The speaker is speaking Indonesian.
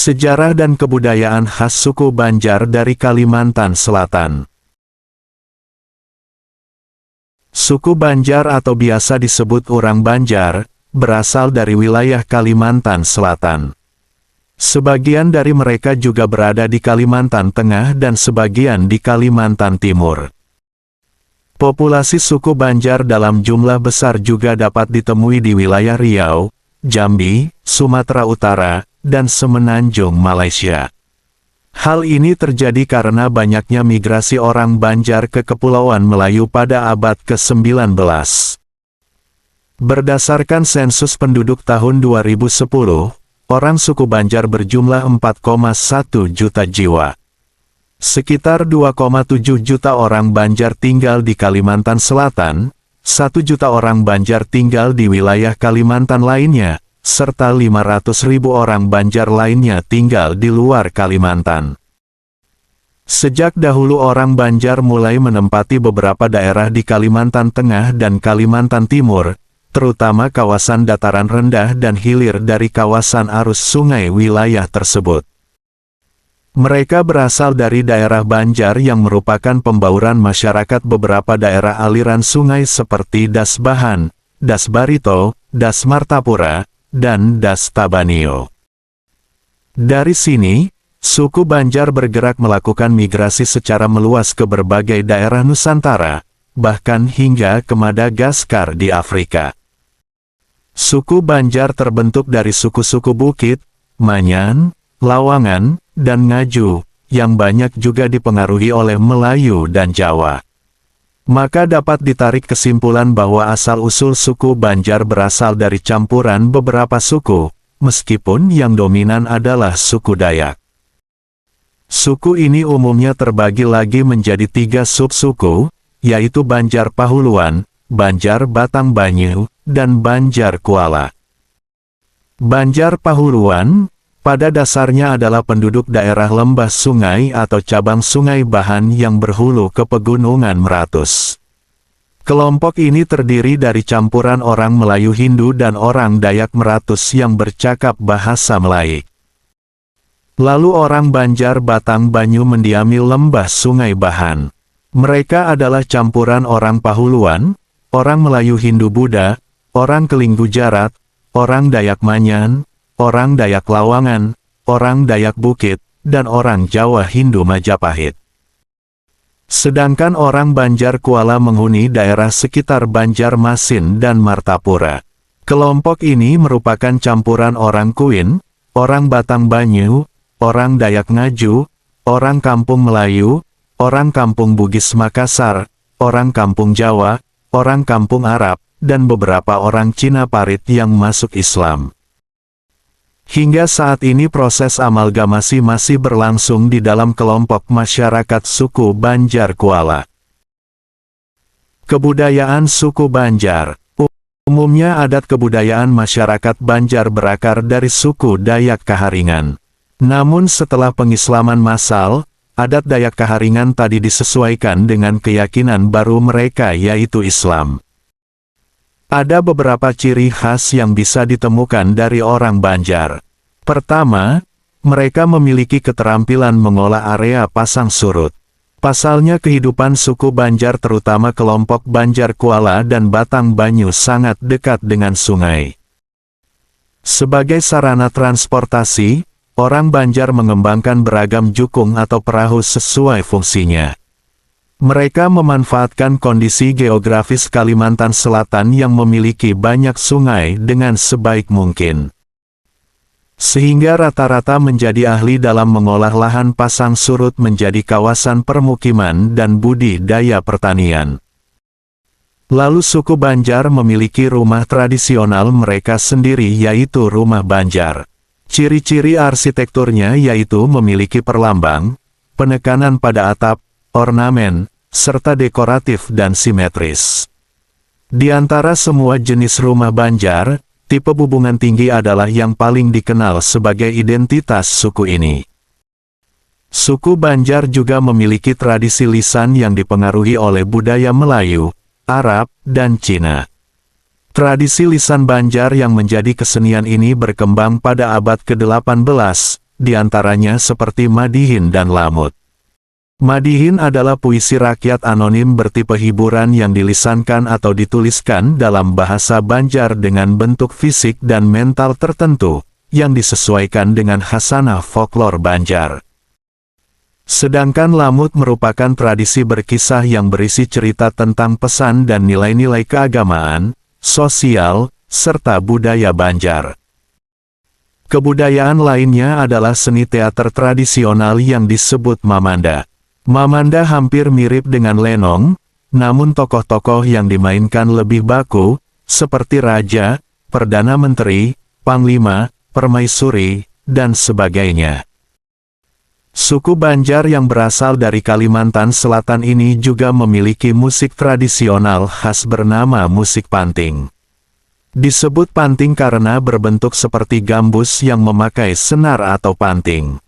Sejarah dan kebudayaan khas suku Banjar dari Kalimantan Selatan. Suku Banjar atau biasa disebut orang Banjar, berasal dari wilayah Kalimantan Selatan. Sebagian dari mereka juga berada di Kalimantan Tengah dan sebagian di Kalimantan Timur. Populasi suku Banjar dalam jumlah besar juga dapat ditemui di wilayah Riau, Jambi, Sumatera Utara, dan Semenanjung Malaysia. Hal ini terjadi karena banyaknya migrasi orang Banjar ke Kepulauan Melayu pada abad ke-19. Berdasarkan sensus penduduk tahun 2010, orang suku Banjar berjumlah 4,1 juta jiwa. Sekitar 2,7 juta orang Banjar tinggal di Kalimantan Selatan, 1 juta orang Banjar tinggal di wilayah Kalimantan lainnya, serta 500.000 orang Banjar lainnya tinggal di luar Kalimantan. Sejak dahulu orang Banjar mulai menempati beberapa daerah di Kalimantan Tengah dan Kalimantan Timur, terutama kawasan dataran rendah dan hilir dari kawasan arus sungai wilayah tersebut. Mereka berasal dari daerah Banjar yang merupakan pembauran masyarakat beberapa daerah aliran sungai seperti Das Bahan, Das Barito, Das Martapura, dan Das Tabanio. Dari sini, suku Banjar bergerak melakukan migrasi secara meluas ke berbagai daerah Nusantara, bahkan hingga ke Madagaskar di Afrika. Suku Banjar terbentuk dari suku-suku Bukit, Manyan, Lawangan, dan Ngaju, yang banyak juga dipengaruhi oleh Melayu dan Jawa. Maka dapat ditarik kesimpulan bahwa asal-usul suku Banjar berasal dari campuran beberapa suku, meskipun yang dominan adalah suku Dayak. Suku ini umumnya terbagi lagi menjadi 3 subsuku, yaitu Banjar Pahuluan, Banjar Batang Banyu, dan Banjar Kuala. Banjar Pahuluan, pada dasarnya adalah penduduk daerah lembah sungai atau cabang sungai Bahan yang berhulu ke pegunungan Meratus. Kelompok ini terdiri dari campuran orang Melayu Hindu dan orang Dayak Meratus yang bercakap bahasa Melayu. Lalu orang Banjar Batang Banyu mendiami lembah sungai Bahan. Mereka adalah campuran orang Pahuluan, orang Melayu Hindu Buddha, orang Keling Gujarat, orang Dayak Manyan, orang Dayak Lawangan, orang Dayak Bukit, dan orang Jawa Hindu Majapahit. Sedangkan orang Banjar Kuala menghuni daerah sekitar Banjarmasin dan Martapura. Kelompok ini merupakan campuran orang Kuin, orang Batang Banyu, orang Dayak Ngaju, orang Kampung Melayu, orang Kampung Bugis Makassar, orang Kampung Jawa, orang Kampung Arab, dan beberapa orang Cina Parit yang masuk Islam. Hingga saat ini proses amalgamasi masih berlangsung di dalam kelompok masyarakat suku Banjar Kuala. Kebudayaan suku Banjar. Umumnya adat kebudayaan masyarakat Banjar berakar dari suku Dayak Kaharingan. Namun setelah pengislaman massal, adat Dayak Kaharingan tadi disesuaikan dengan keyakinan baru mereka yaitu Islam. Ada beberapa ciri khas yang bisa ditemukan dari orang Banjar. Pertama, mereka memiliki keterampilan mengolah area pasang surut. Pasalnya kehidupan suku Banjar terutama kelompok Banjar Kuala dan Batang Banyu sangat dekat dengan sungai. Sebagai sarana transportasi, orang Banjar mengembangkan beragam jukung atau perahu sesuai fungsinya. Mereka memanfaatkan kondisi geografis Kalimantan Selatan yang memiliki banyak sungai dengan sebaik mungkin. Sehingga rata-rata menjadi ahli dalam mengolah lahan pasang surut menjadi kawasan permukiman dan budidaya pertanian. Lalu suku Banjar memiliki rumah tradisional mereka sendiri yaitu rumah Banjar. Ciri-ciri arsitekturnya yaitu memiliki perlambang, penekanan pada atap, ornamen, serta dekoratif dan simetris. Di antara semua jenis rumah Banjar, tipe bubungan tinggi adalah yang paling dikenal sebagai identitas suku ini. Suku Banjar juga memiliki tradisi lisan yang dipengaruhi oleh budaya Melayu, Arab, dan Cina. Tradisi lisan Banjar yang menjadi kesenian ini berkembang pada abad ke-18, diantaranya seperti Madihin dan Lamut. Madihin adalah puisi rakyat anonim bertipe hiburan yang dilisankan atau dituliskan dalam bahasa Banjar dengan bentuk fisik dan mental tertentu, yang disesuaikan dengan khasanah folklor Banjar. Sedangkan Lamut merupakan tradisi berkisah yang berisi cerita tentang pesan dan nilai-nilai keagamaan, sosial, serta budaya Banjar. Kebudayaan lainnya adalah seni teater tradisional yang disebut Mamanda. Mamanda hampir mirip dengan lenong, namun tokoh-tokoh yang dimainkan lebih baku, seperti raja, perdana menteri, panglima, permaisuri, dan sebagainya. Suku Banjar yang berasal dari Kalimantan Selatan ini juga memiliki musik tradisional khas bernama musik panting. Disebut panting karena berbentuk seperti gambus yang memakai senar atau panting.